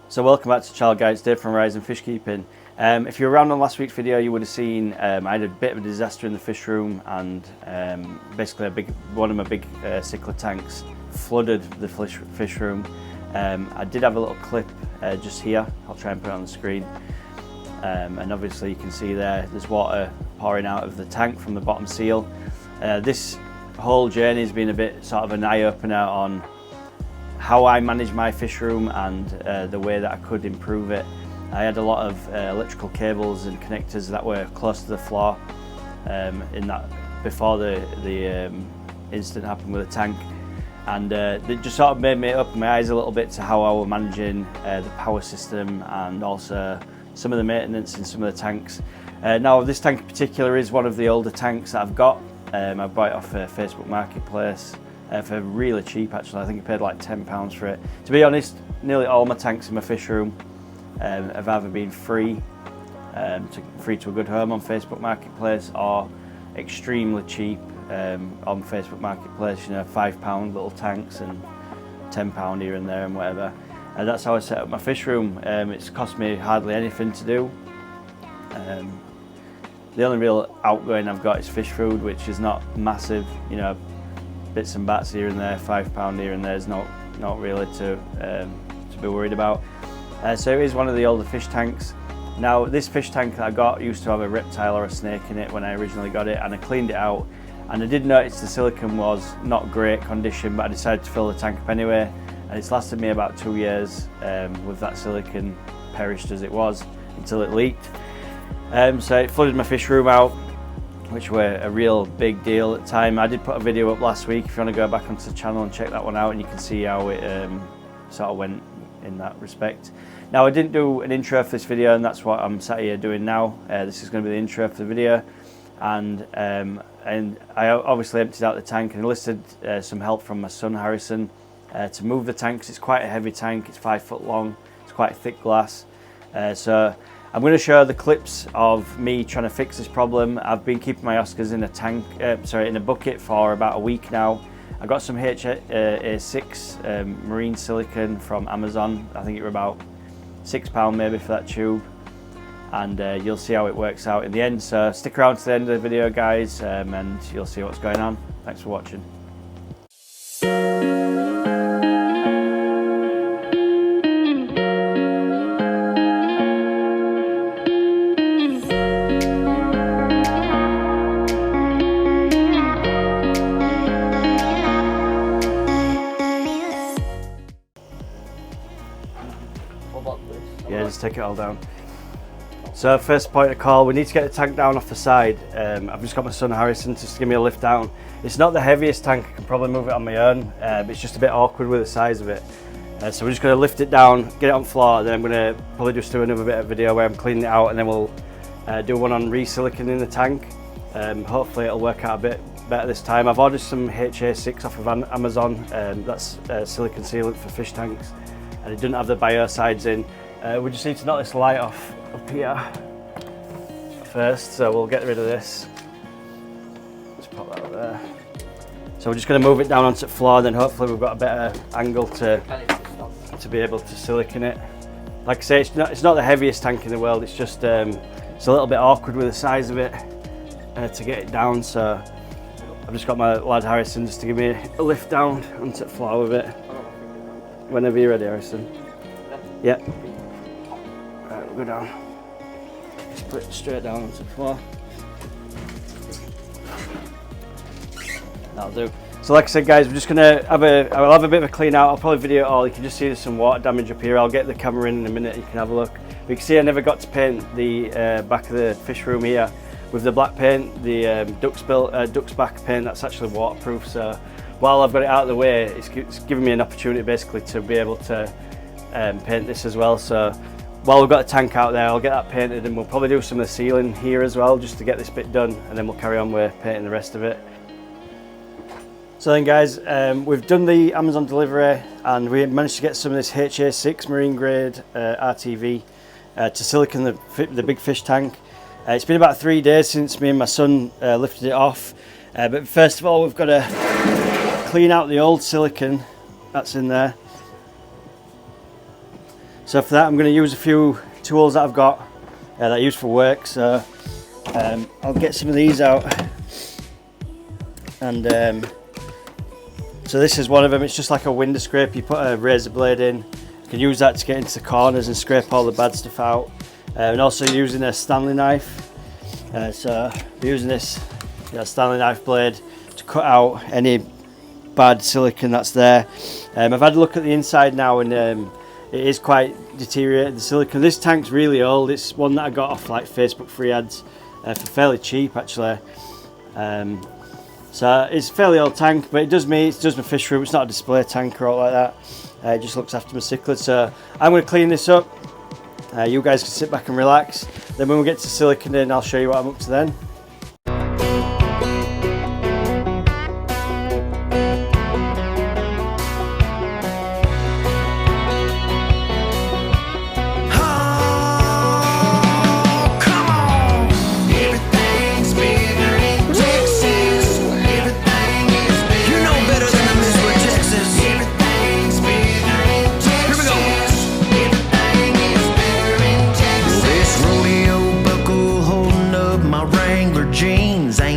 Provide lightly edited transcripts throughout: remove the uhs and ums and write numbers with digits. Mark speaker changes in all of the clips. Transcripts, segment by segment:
Speaker 1: So welcome back to Channel Guides, Dave from Horizon Fish Keeping. If you were around on last week's video, you would have seen I had a bit of a disaster in the fish room, and basically one of my big cichlid tanks flooded the fish room. I did have a little clip just here. I'll try and put it on the screen. And obviously you can see there's water pouring out of the tank from the bottom seal. This whole journey has been a bit sort of an eye-opener on how I manage my fish room and the way that I could improve it. I had a lot of electrical cables and connectors that were close to the floor before the incident happened with the tank, and it just sort of made me open my eyes a little bit to how I was managing the power system and also some of the maintenance in some of the tanks. Now this tank in particular is one of the older tanks that I've got. I bought it off Facebook Marketplace for really cheap actually. I think I paid like £10 for it. To be honest, nearly all my tanks in my fish room have either been free to a good home on Facebook Marketplace or extremely cheap on Facebook Marketplace, you know, £5 little tanks and £10 here and there and whatever. And that's how I set up my fish room. It's cost me hardly anything to do. The only real outgoing I've got is fish food, which is not massive, you know, bits and bats here and there, £5 here and there is not really to be worried about. So it is one of the older fish tanks. Now this fish tank that I got used to have a reptile or a snake in it when I originally got it, and I cleaned it out, and I did notice the silicone was not great condition, but I decided to fill the tank up anyway, and it's lasted me about 2 years with that silicone perished as it was until it leaked. So it flooded my fish room out, which were a real big deal at the time. I did put a video up last week if you want to go back onto the channel and check that one out, and you can see how it sort of went in that respect. Now I didn't do an intro for this video, and that's what I'm sat here doing now. This is going to be the intro for the video, and I obviously emptied out the tank and enlisted some help from my son Harrison to move the tank, because it's quite a heavy tank. It's 5 foot long, it's quite thick glass. So I'm going to show the clips of me trying to fix this problem. I've been keeping my Oscars in in a bucket for about a week now. I got some HA6 marine silicone from Amazon. I think it were about £6 maybe for that tube, and you'll see how it works out in the end. So stick around to the end of the video, guys, and you'll see what's going on. Thanks for watching. Yeah, just take it all down. So first point of call, we need to get the tank down off the side. I've just got my son Harrison just to give me a lift down. It's not the heaviest tank, I can probably move it on my own, but it's just a bit awkward with the size of it. So we're just going to lift it down, get it on the floor, then I'm going to probably just do another bit of video where I'm cleaning it out, and then we'll do one on re-siliconing the tank. Hopefully it'll work out a bit better this time. I've ordered some HA6 off of Amazon, that's silicone sealant for fish tanks, and it doesn't have the biocides in. We just need to knock this light off up here first, so we'll get rid of this. Just pop that up there. So we're just going to move it down onto the floor, then hopefully we've got a better angle to be able to silicone it. Like I say, it's not the heaviest tank in the world, it's just it's a little bit awkward with the size of it to get it down, so I've just got my lad Harrison just to give me a lift down onto the floor with it. Whenever you're ready, Harrison. Yeah. Right, we'll go down. Just put it straight down onto the floor. That'll do. So like I said, guys, we're just gonna I'll have a bit of a clean out. I'll probably video it all. You can just see there's some water damage up here. I'll get the camera in a minute, you can have a look. But you can see I never got to paint the back of the fish room here with the black paint, the duck's back paint. That's actually waterproof, so while I've got it out of the way, it's giving me an opportunity basically to be able to paint this as well. So while we've got a tank out there, I'll get that painted, and we'll probably do some of the ceiling here as well just to get this bit done, and then we'll carry on with painting the rest of it. So then guys, we've done the Amazon delivery, and we managed to get some of this HA6 marine grade RTV to silicone the big fish tank. It's been about 3 days since me and my son lifted it off, but first of all we've got to clean out the old silicone that's in there. So for that I'm going to use a few tools that I've got that I use for work. So I'll get some of these out, and so this is one of them. It's just like a window scraper. You put a razor blade in, you can use that to get into the corners and scrape all the bad stuff out, and also using a Stanley knife. So I'm using this Stanley knife blade to cut out any bad silicone that's there. I've had a look at the inside now, and it is quite deteriorated, the silicone. This tank's really old. It's one that I got off like Facebook free ads for fairly cheap actually. So it's a fairly old tank, but it does my fish room. It's not a display tank or all like that. It just looks after my cichlids. So I'm going to clean this up. You guys can sit back and relax. Then when we get to silicone in, I'll show you what I'm up to then.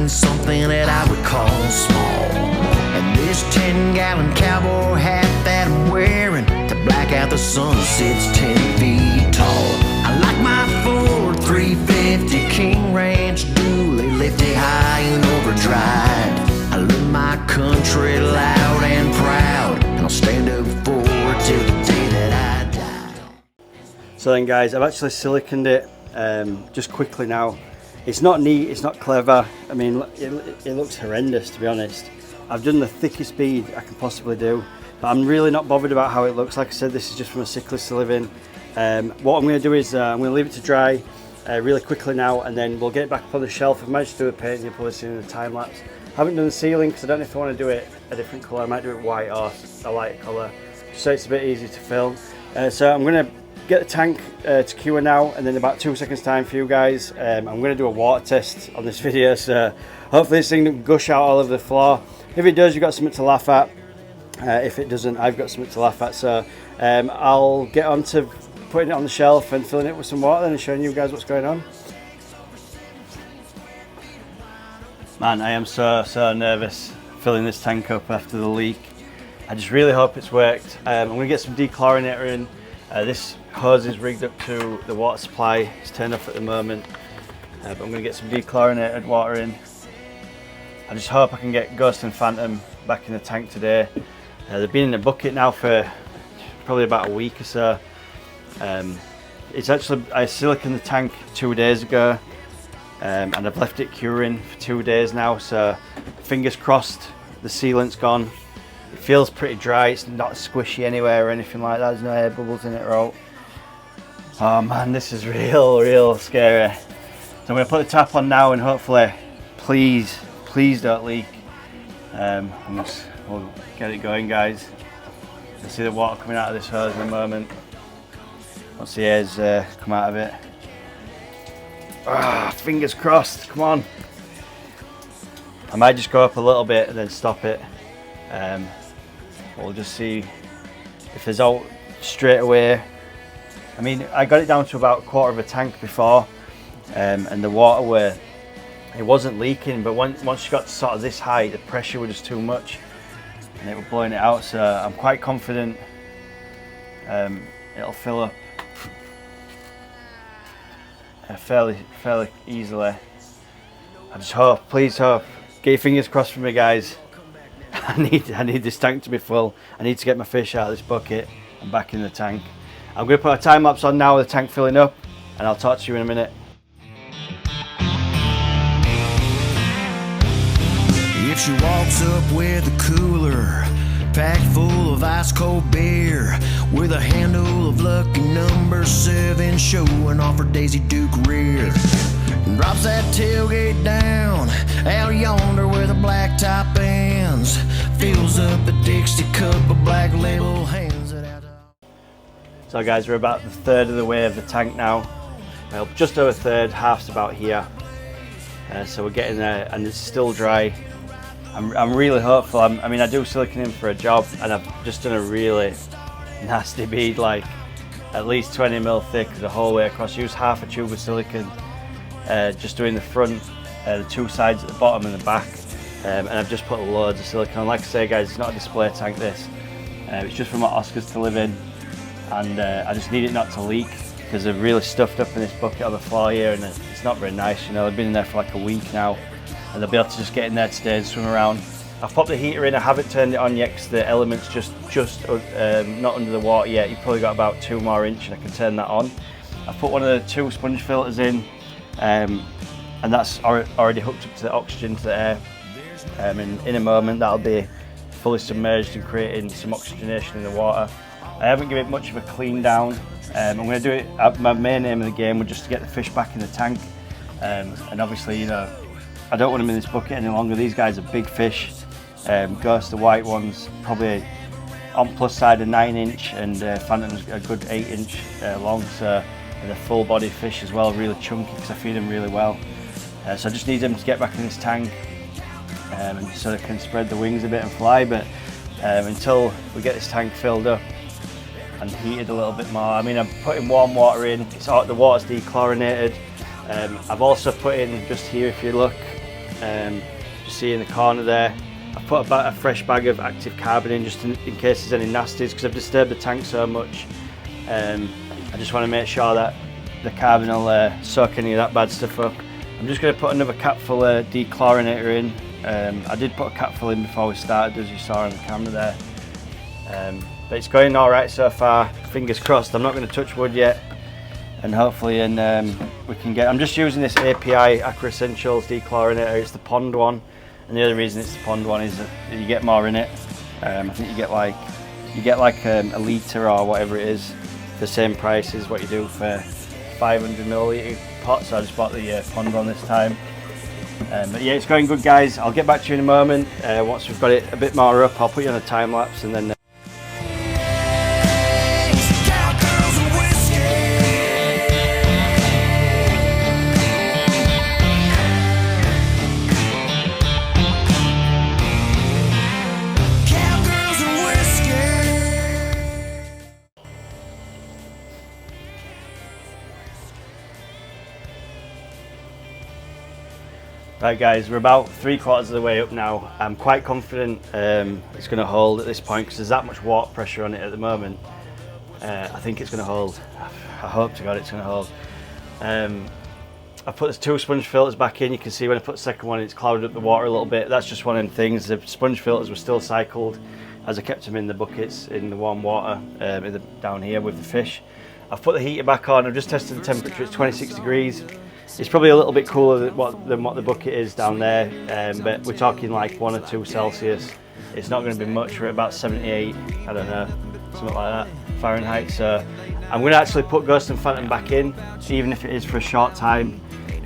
Speaker 2: Something that I would call small. And this 10-gallon cowboy hat that I'm wearing to black out the sun sits 10 feet tall. I like my Ford 350 King Ranch dually, lifted high and overdrive. I live my country loud and proud, and I'll stand up for it till the day that I die.
Speaker 1: So then guys, I've actually siliconed it just quickly now. It's not neat, it's not clever. I mean, it looks horrendous, to be honest. I've done the thickest bead I can possibly do, but I'm really not bothered about how it looks. Like I said, this is just from a cichlids to live in. What I'm going to do is I'm going to leave it to dry really quickly now, and then we'll get it back up on the shelf. I've managed to do the painting, you'll probably see in the time lapse. I haven't done the ceiling because I don't know if I want to do it a different colour. I might do it white or a lighter colour, so it's a bit easier to film. So I'm going to get the tank to cure now, and then about 2 seconds time for you guys. I'm going to do a water test on this video, so hopefully this thing doesn't gush out all over the floor. If it does, you've got something to laugh at. If it doesn't, I've got something to laugh at. So I'll get on to putting it on the shelf and filling it with some water and showing you guys what's going on. Man, I am so nervous filling this tank up after the leak. I just really hope it's worked. I'm going to get some dechlorinator in. This hose is rigged up to the water supply. It's turned off at the moment, but I'm going to get some dechlorinated water in. I just hope I can get Ghost and Phantom back in the tank today. They've been in the bucket now for probably about a week or so. It's actually, I siliconed the tank 2 days ago, and I've left it curing for 2 days now, so fingers crossed the sealant's gone. It feels pretty dry, it's not squishy anywhere or anything like that. There's no air bubbles in it or out. Oh man, this is real scary. So I'm going to put the tap on now, and hopefully, please don't leak. We'll get it going, guys. You can see the water coming out of this hose in a moment. Once the air's come out of it. Fingers crossed, come on. I might just go up a little bit and then stop it. We'll just see if there's out straight away. I mean, I got it down to about a quarter of a tank before, and the water it wasn't leaking, but once you got to sort of this high, the pressure was just too much and it was blowing it out. So I'm quite confident it'll fill up fairly easily. I just hope, please hope, get your fingers crossed for me, guys. I need this tank to be full. I need to get my fish out of this bucket and back in the tank. I'm going to put a time lapse on now with the tank filling up, and I'll talk to you in a minute.
Speaker 2: If she walks up with a cooler packed full of ice cold beer, with a handle of lucky number 7 showing off her Daisy Duke rear, and drops that tailgate down out yonder where the black top ends, fills up a Dixie cup of Black Label, hands it out.
Speaker 1: So guys, we're about the third of the way of the tank now. Well, just over a third, half's about here. So we're getting there, and it's still dry. I'm really hopeful. I mean, I do silicone in for a job, and I've just done a really nasty bead. Like, at least 20mm thick the whole way across. Use half a tube of silicone, just doing the front, the two sides at the bottom and the back, and I've just put loads of silicone. Like I say guys, it's not a display tank this, it's just for my Oscars to live in, and I just need it not to leak because they're really stuffed up in this bucket on the floor here, and it's not very nice, you know. They've been in there for like a week now, and they'll be able to just get in there today and swim around. I've popped the heater in, I haven't turned it on yet because the element's just not under the water yet. You've probably got about 2 more inch and I can turn that on. I've put one of the 2 sponge filters in, and that's already hooked up to the oxygen, to the air. And in a moment that'll be fully submerged and creating some oxygenation in the water. I haven't given it much of a clean down. I'm going to do it, my main aim of the game was just to get the fish back in the tank. And obviously, you know, I don't want them in this bucket any longer. These guys are big fish. Ghost, the white ones, probably on plus side a 9 inch, and Phantom's a good 8 inch long, so they're full body fish as well, really chunky because I feed them really well. So I just need them to get back in this tank, and so they can spread the wings a bit and fly. But until we get this tank filled up and heated a little bit more, I mean, I'm putting warm water in, the water's dechlorinated. I've also put in, just here if you look, just see in the corner there, I've put a fresh bag of active carbon in, just in case there's any nasties, because I've disturbed the tank so much. I just want to make sure that the carbon will soak any of that bad stuff up. I'm just going to put another capful of dechlorinator in. I did put a capful in before we started, as you saw on the camera there. But it's going alright so far, fingers crossed. I'm not going to touch wood yet, and hopefully we can get, I'm just using this API Aqua Essentials dechlorinator. It's the pond one, and the other reason it's the pond one is that you get more in it. I think you get like a litre or whatever it is, the same price as what you do for 500ml pot, so I just bought the pond one this time. But yeah, it's going good guys. I'll get back to you in a moment. Once we've got it a bit more up, I'll put you on a time lapse, and then right guys, we're about 3/4 of the way up now. I'm quite confident it's going to hold at this point because there's that much water pressure on it at the moment. I think it's going to hold. I hope to God it's going to hold. I put the 2 sponge filters back in. You can see when I put the second one, it's clouded up the water a little bit. That's just one of them things. The sponge filters were still cycled as I kept them in the buckets in the warm water down here with the fish. I've put the heater back on. I've just tested the temperature. It's 26 degrees. It's probably a little bit cooler than what the bucket is down there, but we're talking like 1 or 2 Celsius. It's not going to be much. We're at about 78, I don't know, something like that, Fahrenheit. So I'm going to actually put Ghost and Phantom back in, even if it is for a short time.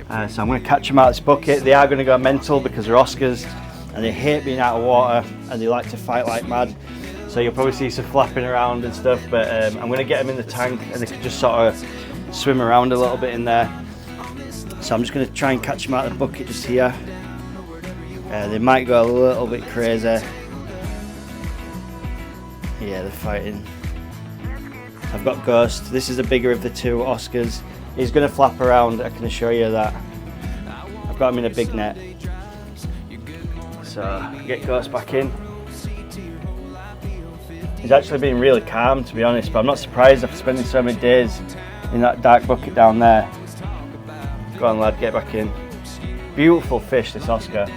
Speaker 1: So I'm going to catch them out of this bucket. They are going to go mental because they're Oscars and they hate being out of water and they like to fight like mad. So you'll probably see some flapping around and stuff, but I'm going to get them in the tank and they can just sort of swim around a little bit in there. So I'm just going to try and catch them out of the bucket just here. They might go a little bit crazy. Yeah, they're fighting. I've got Ghost. This is the bigger of the 2 Oscars. He's going to flap around, I can assure you that. I've got him in a big net. So get Ghost back in. He's actually been really calm, to be honest, but I'm not surprised after spending so many days in that dark bucket down there. Go on lad, get back in. Beautiful fish, this Oscar.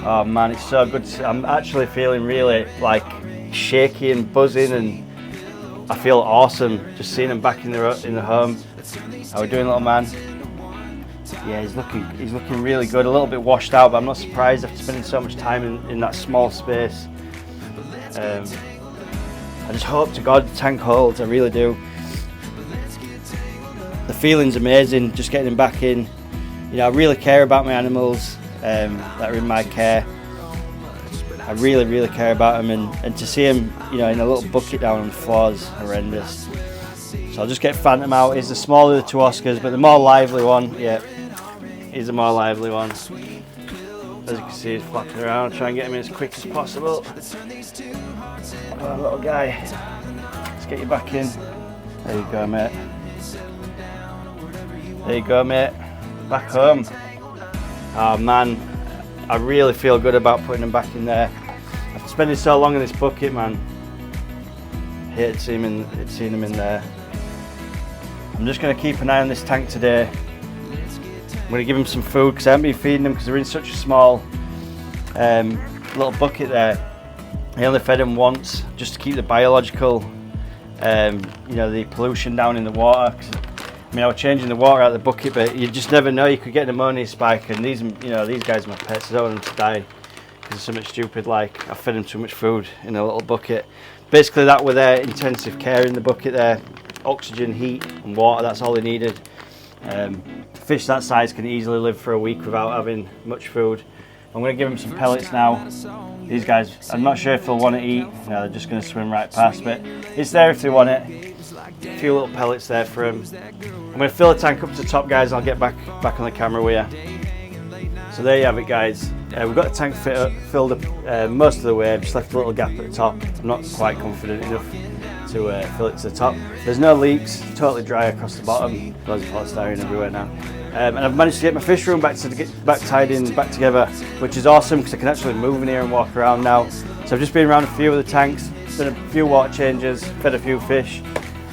Speaker 1: Oh man, it's so good. I'm actually feeling really like shaky and buzzing, and I feel awesome just seeing him back in the home. How we doing, little man? Yeah, he's looking really good. A little bit washed out, but I'm not surprised after spending so much time in that small space. I just hope to God the tank holds, I really do. The feeling's amazing, just getting them back in. You know, I really care about my animals that are in my care. I really, really care about them, and to see them, you know, in a little bucket down on the floor is horrendous. So I'll just get Phantom out. He's the smaller of the 2 Oscars, but the more lively one. Yeah, he's the more lively one. As you can see, he's flapping around. Try and get him in as quick as possible. Oh, little guy. Let's get you back in. There you go, mate. There you go, mate. Back home. Oh man, I really feel good about putting them back in there. After spending so long in this bucket, man, I hate seeing them in there. I'm just going to keep an eye on this tank today. I'm going to give them some food because I haven't been feeding them because they're in such a small little bucket there. I only fed them once just to keep the biological, you know, the pollution down in the water. I mean, I was changing the water out of the bucket, but you just never know. You could get an ammonia spike, and these, you know, these guys are my pets. I don't want them to die because of something stupid like I fed them too much food in a little bucket. Basically, that were their intensive care in the bucket there. Oxygen, heat, and water. That's all they needed. Fish that size can easily live for a week without having much food. I'm going to give them some pellets now. These guys, I'm not sure if they'll want to eat. No, they're just going to swim right past, but it's there if they want it. A few little pellets there for them. I'm going to fill the tank up to the top, guys. I'll get back on the camera with you. So there you have it, guys. We've got the tank filled up most of the way. I've just left a little gap at the top. I'm not quite confident enough to fill it to the top. There's no leaks, totally dry across the bottom. Loads of polystyrene everywhere now. And I've managed to get my fish room back tied in, back together, which is awesome because I can actually move in here and walk around now. So I've just been around a few of the tanks, done a few water changes, fed a few fish.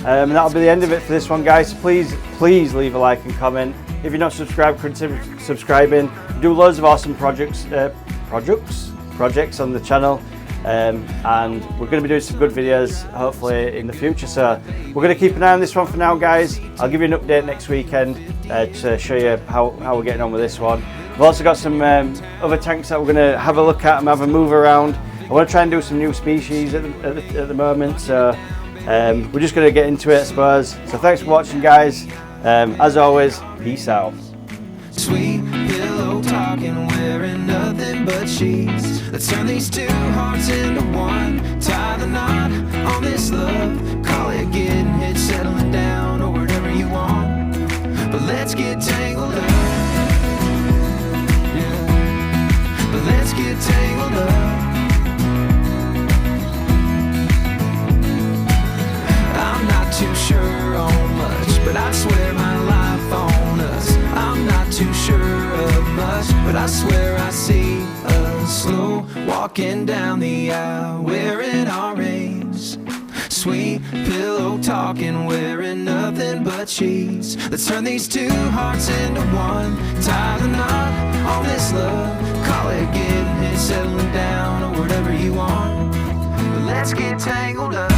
Speaker 1: And that'll be the end of it for this one, guys. So please leave a like and comment. If you're not subscribed, consider subscribing. We do loads of awesome projects on the channel. And we're going to be doing some good videos hopefully in the future, so we're going to keep an eye on this one for now, guys. I'll give you an update next weekend to show you how we're getting on with this one. We've also got some other tanks that we're going to have a look at and have a move around. I want to try and do some new species at the moment, so we're just going to get into it, I suppose. So thanks for watching, guys. As always, peace out.
Speaker 3: Sweet pillow talking, wearing nothing but sheets. Let's turn these two hearts into one. Tie the knot on this love. Call it getting it, settling down, or whatever you want. But let's get tangled up. Yeah. But let's get tangled up. I'm not too sure on much, but I swear my life on us. I'm not too sure of much, but I swear I see us slow walking down the aisle, wearing orange. Sweet pillow talking, wearing nothing but sheets. Let's turn these two hearts into one. Tie the knot on this love. Call it getting it, settling down, or whatever you want. But let's get tangled up.